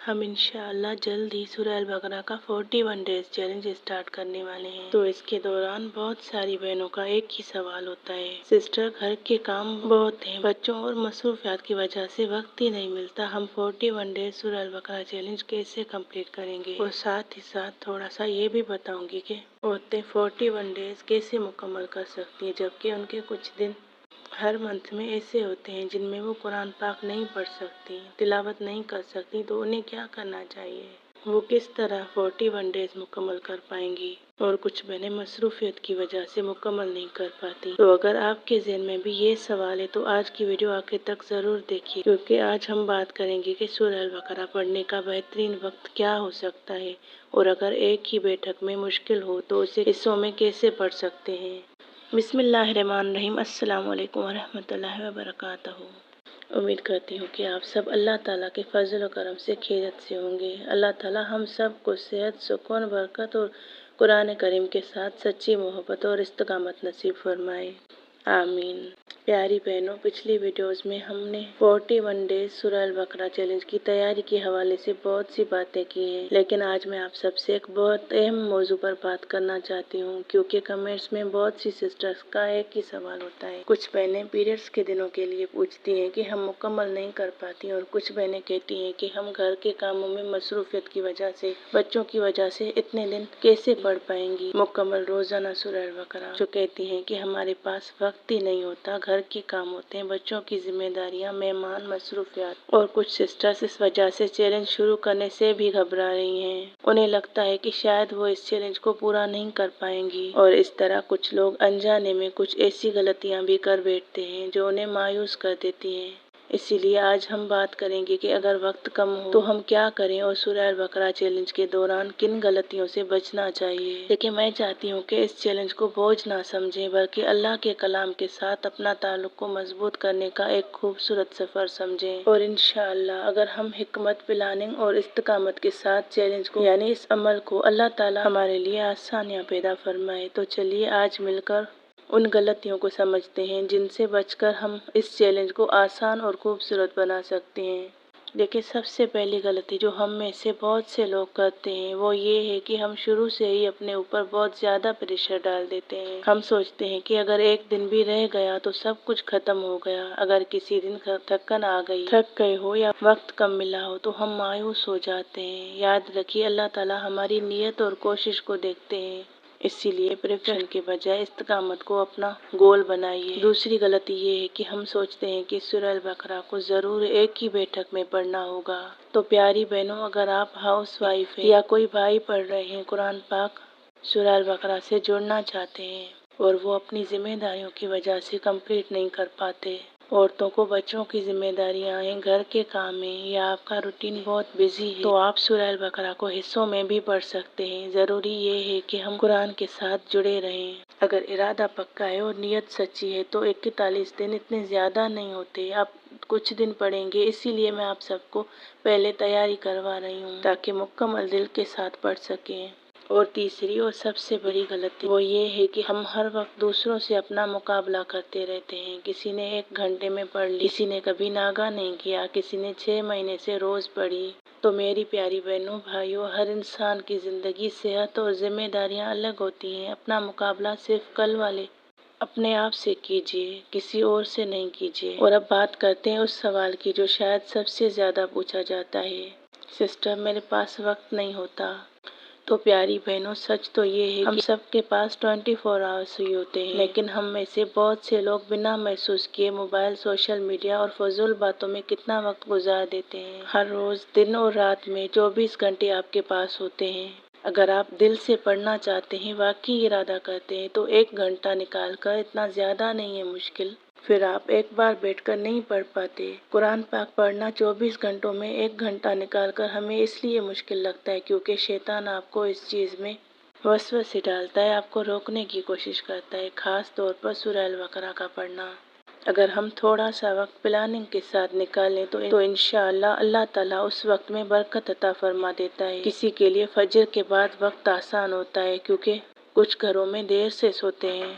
ہم انشاءاللہ جلد ہی سورہ البقرہ کا 41 ڈیز چیلنج اسٹارٹ کرنے والے ہیں، تو اس کے دوران بہت ساری بہنوں کا ایک ہی سوال ہوتا ہے، سسٹر گھر کے کام بہت ہیں، بچوں اور مصروفیات کی وجہ سے وقت ہی نہیں ملتا، ہم 41 ڈیز سورہ البقرہ چیلنج کیسے کمپلیٹ کریں گے؟ اور ساتھ ہی ساتھ تھوڑا سا یہ بھی بتاؤں گی کہ عورتیں 41 ڈیز کیسے مکمل کر سکتی ہیں، جبکہ ان کے کچھ دن ہر منتھ میں ایسے ہوتے ہیں جن میں وہ قرآن پاک نہیں پڑھ سکتی، تلاوت نہیں کر سکتی، تو انہیں کیا کرنا چاہیے؟ وہ کس طرح 41 ڈیز مکمل کر پائیں گی؟ اور کچھ بہنیں مصروفیت کی وجہ سے مکمل نہیں کر پاتی، تو اگر آپ کے ذہن میں بھی یہ سوال ہے تو آج کی ویڈیو آخر تک ضرور دیکھیے، کیونکہ آج ہم بات کریں گے کہ سورہ البقرہ پڑھنے کا بہترین وقت کیا ہو سکتا ہے، اور اگر ایک ہی بیٹھک میں مشکل ہو تو اسے حصوں میں کیسے پڑھ سکتے ہیں۔ بسم اللہ الرحمن الرحیم۔ السلام علیکم ورحمۃ اللہ وبرکاتہ۔ امید کرتی ہوں کہ آپ سب اللہ تعالیٰ کے فضل و کرم سے خیریت سے ہوں گے۔ اللہ تعالیٰ ہم سب کو صحت، سکون، برکت اور قرآن کریم کے ساتھ سچی محبت اور استقامت نصیب فرمائے، آمین۔ پیاری بہنوں، پچھلی ویڈیوز میں ہم نے 41 ڈیز سورہ البقرہ چیلنج کی تیاری کے حوالے سے بہت سی باتیں کی ہیں، لیکن آج میں آپ سب سے ایک بہت اہم موضوع پر بات کرنا چاہتی ہوں، کیونکہ کمنٹس میں بہت سی سسٹرز کا ایک ہی سوال ہوتا ہے۔ کچھ بہنیں پیریڈز کے دنوں کے لیے پوچھتی ہیں کہ ہم مکمل نہیں کر پاتی، اور کچھ بہنیں کہتی ہیں کہ ہم گھر کے کاموں میں مصروفیت کی وجہ سے، بچوں کی وجہ سے اتنے دن کیسے پڑھ پائیں گی مکمل روزانہ سورہ البقرہ۔ جو کہتی ہیں کہ ہمارے پاس وقت ہی نہیں ہوتا، گھر کے کام ہوتے ہیں، بچوں کی ذمہ داریاں، مہمان، مصروفیات، اور کچھ سسٹرز اس وجہ سے چیلنج شروع کرنے سے بھی گھبرا رہی ہیں۔ انہیں لگتا ہے کہ شاید وہ اس چیلنج کو پورا نہیں کر پائیں گی، اور اس طرح کچھ لوگ انجانے میں کچھ ایسی غلطیاں بھی کر بیٹھتے ہیں جو انہیں مایوس کر دیتی ہیں۔ اسی لیے آج ہم بات کریں گے کہ اگر وقت کم ہو تو ہم کیا کریں، اور سورہ البقرہ چیلنج کے دوران کن غلطیوں سے بچنا چاہیے۔ لیکن میں چاہتی ہوں کہ اس چیلنج کو بوجھ نہ سمجھیں، بلکہ اللہ کے کلام کے ساتھ اپنا تعلق کو مضبوط کرنے کا ایک خوبصورت سفر سمجھیں، اور انشاءاللہ اگر ہم حکمت، پلاننگ اور استقامت کے ساتھ چیلنج کو یعنی اس عمل کو، اللہ تعالیٰ ہمارے لیے آسانیاں پیدا فرمائے۔ تو چلیے آج مل کر ان غلطیوں کو سمجھتے ہیں جن سے بچ کر ہم اس چیلنج کو آسان اور خوبصورت بنا سکتے ہیں۔ دیکھیں، سب سے پہلی غلطی جو ہم میں سے بہت سے لوگ کرتے ہیں وہ یہ ہے کہ ہم شروع سے ہی اپنے اوپر بہت زیادہ پریشر ڈال دیتے ہیں۔ ہم سوچتے ہیں کہ اگر ایک دن بھی رہ گیا تو سب کچھ ختم ہو گیا، اگر کسی دن تھکن آ گئی، تھک گئے ہو یا وقت کم ملا ہو تو ہم مایوس ہو جاتے ہیں۔ یاد رکھیے، اللہ تعالیٰ ہماری نیت اور کوشش کو دیکھتے ہیں، اسی لیے پریپریشن کے بجائے استقامت کو اپنا گول بنائیے۔ دوسری غلطی یہ ہے کہ ہم سوچتے ہیں کہ سورہ البقرہ کو ضرور ایک ہی بیٹھک میں پڑھنا ہوگا۔ تو پیاری بہنوں، اگر آپ ہاؤس وائف ہیں یا کوئی بھائی پڑھ رہے ہیں، قرآن پاک سورہ البقرہ سے جڑنا چاہتے ہیں اور وہ اپنی ذمہ داریوں کی وجہ سے کمپلیٹ نہیں کر پاتے، عورتوں کو بچوں کی ذمہ داریاں ہیں، گھر کے کام ہیں، یا آپ کا روٹین بہت بزی ہے، تو آپ سورہ البقرہ کو حصوں میں بھی پڑھ سکتے ہیں۔ ضروری یہ ہے کہ ہم قرآن کے ساتھ جڑے رہیں۔ اگر ارادہ پکا ہے اور نیت سچی ہے تو 41 دن اتنے زیادہ نہیں ہوتے، آپ کچھ دن پڑھیں گے، اسی لیے میں آپ سب کو پہلے تیاری کروا رہی ہوں تاکہ مکمل دل کے ساتھ پڑھ سکیں۔ اور تیسری اور سب سے بڑی غلطی وہ یہ ہے کہ ہم ہر وقت دوسروں سے اپنا مقابلہ کرتے رہتے ہیں۔ کسی نے 1 گھنٹے میں پڑھ لی، کسی نے کبھی ناگا نہیں کیا، کسی نے 6 مہینے سے روز پڑھی۔ تو میری پیاری بہنوں، بھائیوں، ہر انسان کی زندگی، صحت اور ذمہ داریاں الگ ہوتی ہیں۔ اپنا مقابلہ صرف کل والے اپنے آپ سے کیجیے، کسی اور سے نہیں کیجیے۔ اور اب بات کرتے ہیں اس سوال کی جو شاید سب سے زیادہ پوچھا جاتا ہے، سسٹر میرے پاس وقت نہیں ہوتا۔ تو پیاری بہنوں، سچ تو یہ ہے کہ ہم سب کے پاس 24 آورس ہی ہوتے ہیں، لیکن ہم میں سے بہت سے لوگ بنا محسوس کیے موبائل، سوشل میڈیا اور فضول باتوں میں کتنا وقت گزار دیتے ہیں۔ ہر روز دن اور رات میں 24 گھنٹے آپ کے پاس ہوتے ہیں۔ اگر آپ دل سے پڑھنا چاہتے ہیں، واقعی ارادہ کرتے ہیں، تو 1 گھنٹہ نکال کر اتنا زیادہ نہیں ہے مشکل۔ پھر آپ ایک بار بیٹھ کر نہیں پڑھ پاتے۔ قرآن پاک پڑھنا 24 گھنٹوں میں 1 گھنٹہ نکال کر ہمیں اس لیے مشکل لگتا ہے کیونکہ شیطان آپ کو اس چیز میں وسوسے ڈالتا ہے، آپ کو روکنے کی کوشش کرتا ہے، خاص طور پر سورہ البقرہ کا پڑھنا۔ اگر ہم تھوڑا سا وقت پلاننگ کے ساتھ نکالیں تو انشاءاللہ اللہ تعالیٰ اس وقت میں برکت عطا فرما دیتا ہے۔ کسی کے لیے فجر کے بعد وقت آسان ہوتا ہے کیونکہ کچھ گھروں میں دیر سے سوتے ہیں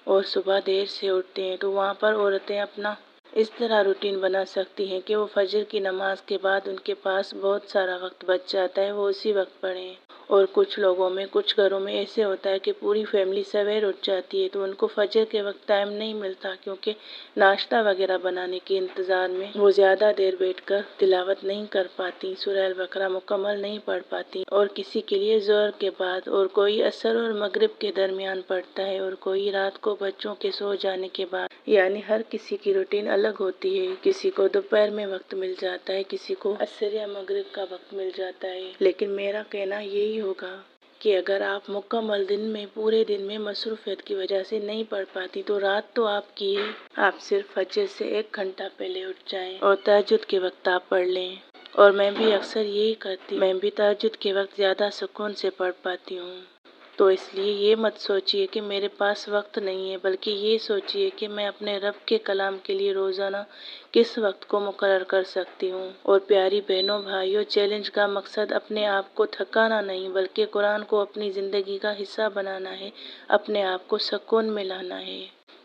اور صبح دیر سے اٹھتے ہیں، تو وہاں پر عورتیں اپنا اس طرح روٹین بنا سکتی ہیں کہ وہ فجر کی نماز کے بعد ان کے پاس بہت سارا وقت بچ جاتا ہے، وہ اسی وقت پڑھیں۔ اور کچھ گھروں میں ایسے ہوتا ہے کہ پوری فیملی سویر اٹھ جاتی ہے تو ان کو فجر کے وقت ٹائم نہیں ملتا، کیونکہ ناشتہ وغیرہ بنانے کے انتظار میں وہ زیادہ دیر بیٹھ کر تلاوت نہیں کر پاتی، سورہ البقرہ مکمل نہیں پڑھ پاتی، اور کسی کے لیے ظہر کے بعد، اور کوئی عصر اور مغرب کے درمیان پڑھتا ہے، اور کوئی رات کو بچوں کے سو جانے کے بعد۔ یعنی ہر کسی کی روٹین الگ ہوتی ہے، کسی کو دوپہر میں وقت مل جاتا ہے، کسی کو عصر یا مغرب کا وقت مل جاتا ہے۔ لیکن میرا کہنا یہی ہوگا کہ اگر آپ مکمل دن میں پورے دن میں مصروفیت کی وجہ سے نہیں پڑھ پاتی تو رات تو آپ کی ہے، آپ صرف فجر سے 1 گھنٹہ پہلے اٹھ جائیں اور تہجد کے وقت آپ پڑھ لیں۔ اور میں بھی اکثر یہی کرتی ہوں، میں بھی تہجد کے وقت زیادہ سکون سے پڑھ پاتی ہوں۔ تو اس لیے یہ مت سوچیے کہ میرے پاس وقت نہیں ہے، بلکہ یہ سوچیے کہ میں اپنے رب کے کلام کے لیے روزانہ کس وقت کو مقرر کر سکتی ہوں۔ اور پیاری بہنوں بھائیوں، چیلنج کا مقصد اپنے آپ کو تھکانا نہیں، بلکہ قرآن کو اپنی زندگی کا حصہ بنانا ہے، اپنے آپ کو سکون میں لانا ہے۔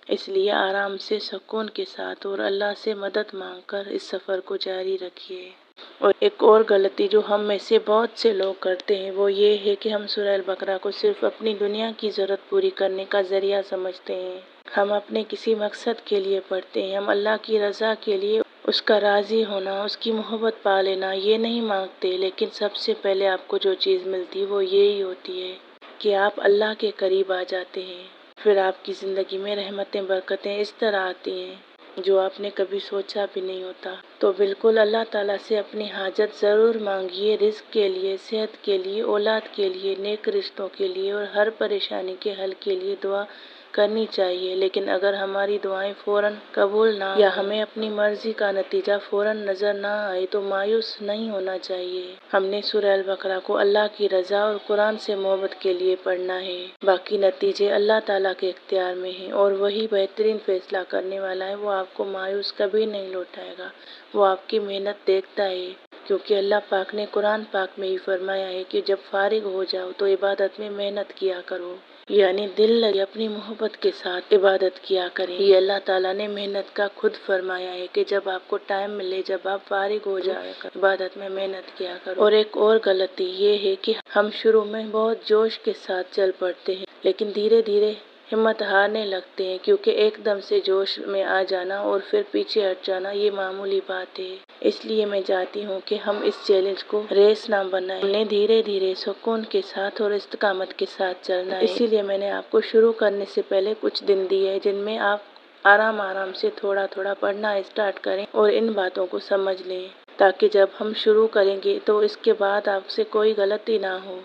اس لیے آرام سے، سکون کے ساتھ اور اللہ سے مدد مانگ کر اس سفر کو جاری رکھیے۔ اور ایک اور غلطی جو ہم میں سے بہت سے لوگ کرتے ہیں وہ یہ ہے کہ ہم سورہ البقرہ کو صرف اپنی دنیا کی ضرورت پوری کرنے کا ذریعہ سمجھتے ہیں۔ ہم اپنے کسی مقصد کے لیے پڑھتے ہیں، ہم اللہ کی رضا کے لیے، اس کا راضی ہونا، اس کی محبت پا لینا یہ نہیں مانگتے۔ لیکن سب سے پہلے آپ کو جو چیز ملتی وہ یہی ہوتی ہے کہ آپ اللہ کے قریب آ جاتے ہیں۔ پھر آپ کی زندگی میں رحمتیں، برکتیں اس طرح آتی ہیں جو آپ نے کبھی سوچا بھی نہیں ہوتا۔ تو بالکل اللہ تعالیٰ سے اپنی حاجت ضرور مانگیے، رزق کے لیے، صحت کے لیے، اولاد کے لیے، نیک رشتوں کے لیے، اور ہر پریشانی کے حل کے لیے دعا کرنی چاہیے۔ لیکن اگر ہماری دعائیں فوراً قبول نہ یا ہمیں اپنی مرضی کا نتیجہ فوراً نظر نہ آئے تو مایوس نہیں ہونا چاہیے۔ ہم نے سورہ البقرہ کو اللہ کی رضا اور قرآن سے محبت کے لیے پڑھنا ہے، باقی نتیجے اللہ تعالیٰ کے اختیار میں ہیں، اور وہی بہترین فیصلہ کرنے والا ہے۔ وہ آپ کو مایوس کبھی نہیں لوٹائے گا، وہ آپ کی محنت دیکھتا ہے، کیونکہ اللہ پاک نے قرآن پاک میں ہی فرمایا ہے کہ جب فارغ ہو جاؤ تو عبادت میں محنت کیا کرو، یعنی دل لگے اپنی محبت کے ساتھ عبادت کیا کریں۔ یہ اللہ تعالیٰ نے محنت کا خود فرمایا ہے کہ جب آپ کو ٹائم ملے، جب آپ فارغ ہو جائے عبادت میں محنت کیا کرو۔ اور ایک اور غلطی یہ ہے کہ ہم شروع میں بہت جوش کے ساتھ چل پڑتے ہیں، لیکن دھیرے دھیرے ہمت ہارنے لگتے ہیں، کیونکہ ایک دم سے جوش میں آ جانا اور پھر پیچھے ہٹ جانا یہ معمولی بات ہے۔ اس لیے میں چاہتی ہوں کہ ہم اس چیلنج کو ریس نہ بنائیں، ہم نے دھیرے دھیرے سکون کے ساتھ اور استقامت کے ساتھ چلنا ہے۔ اسی لیے میں نے آپ کو شروع کرنے سے پہلے کچھ دن دیے جن میں آپ آرام آرام سے تھوڑا تھوڑا پڑھنا اسٹارٹ کریں اور ان باتوں کو سمجھ لیں، تاکہ جب ہم شروع کریں گے تو اس کے بعد آپ سے کوئی غلطی نہ ہو،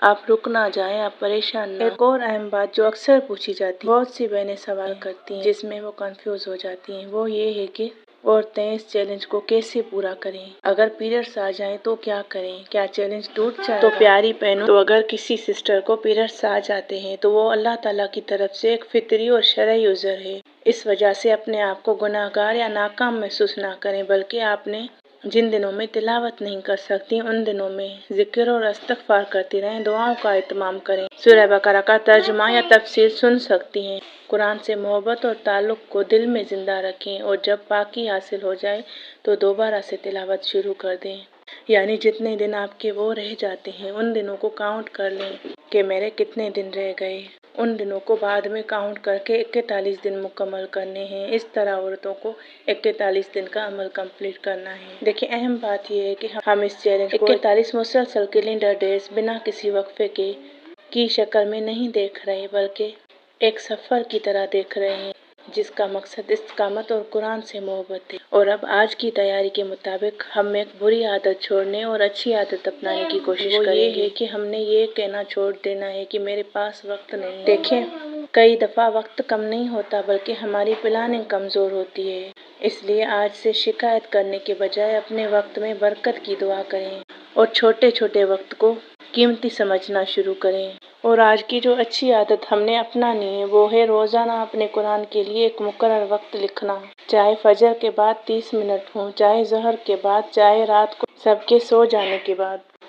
آپ رک نہ جائیں، آپ پریشان نہ۔ ایک اور اہم بات جو اکثر پوچھی جاتی ہے، بہت سی بہنیں سوال کرتی ہیں جس میں وہ کنفیوز ہو جاتی ہیں، وہ یہ ہے کہ عورتیں اس چیلنج کو کیسے پورا کریں؟ اگر پیریڈس آ جائیں تو کیا کریں؟ کیا چیلنج ٹوٹ جائے گا؟ تو پیاری بہنوں، تو اگر کسی سسٹر کو پیریڈس آ جاتے ہیں تو وہ اللہ تعالیٰ کی طرف سے ایک فطری اور شرعی عذر ہے۔ اس وجہ سے اپنے آپ کو گناہ گار یا ناکام محسوس نہ کریں، بلکہ آپ نے جن دنوں میں تلاوت نہیں کر سکتی ان دنوں میں ذکر اور استغفار کرتی رہیں، دعاؤں کا اہتمام کریں، سورہ بقرہ کا ترجمہ یا تفسیر سن سکتی ہیں، قرآن سے محبت اور تعلق کو دل میں زندہ رکھیں، اور جب پاکی حاصل ہو جائے تو دوبارہ سے تلاوت شروع کر دیں۔ یعنی جتنے دن آپ کے وہ رہ جاتے ہیں ان دنوں کو کاؤنٹ کر لیں کہ میرے کتنے دن رہ گئے، ان دنوں کو بعد میں کاؤنٹ کر کے 41 دن مکمل کرنے ہیں۔ اس طرح عورتوں کو 41 دن کا عمل کمپلیٹ کرنا ہے۔ دیکھیں، اہم بات یہ ہے کہ ہم اس چیلنج کو 41 مسلسل کیلنڈر ڈیز بنا کسی وقفے کے کی شکل میں نہیں دیکھ رہے، بلکہ ایک سفر کی طرح دیکھ رہے ہیں جس کا مقصد استقامت اور قرآن سے محبت ہے۔ اور اب آج کی تیاری کے مطابق ہم ایک بری عادت چھوڑنے اور اچھی عادت اپنانے کی کوشش کریں گے۔ وہ یہ ہے کہ ہم نے یہ کہنا چھوڑ دینا ہے کہ میرے پاس وقت نہیں ہے۔ دیکھیں، کئی دفعہ وقت کم نہیں ہوتا بلکہ ہماری پلاننگ کمزور ہوتی ہے۔ اس لیے آج سے شکایت کرنے کے بجائے اپنے وقت میں برکت کی دعا کریں اور چھوٹے چھوٹے وقت کو قیمتی سمجھنا شروع کریں۔ اور آج کی جو اچھی عادت ہم نے اپنانی ہے وہ ہے روزانہ اپنے قرآن کے لیے ایک مقرر وقت لکھنا، چاہے فجر کے بعد 30 منٹ ہوں، چاہے ظہر کے بعد، چاہے رات کو سب کے سو جانے کے بعد۔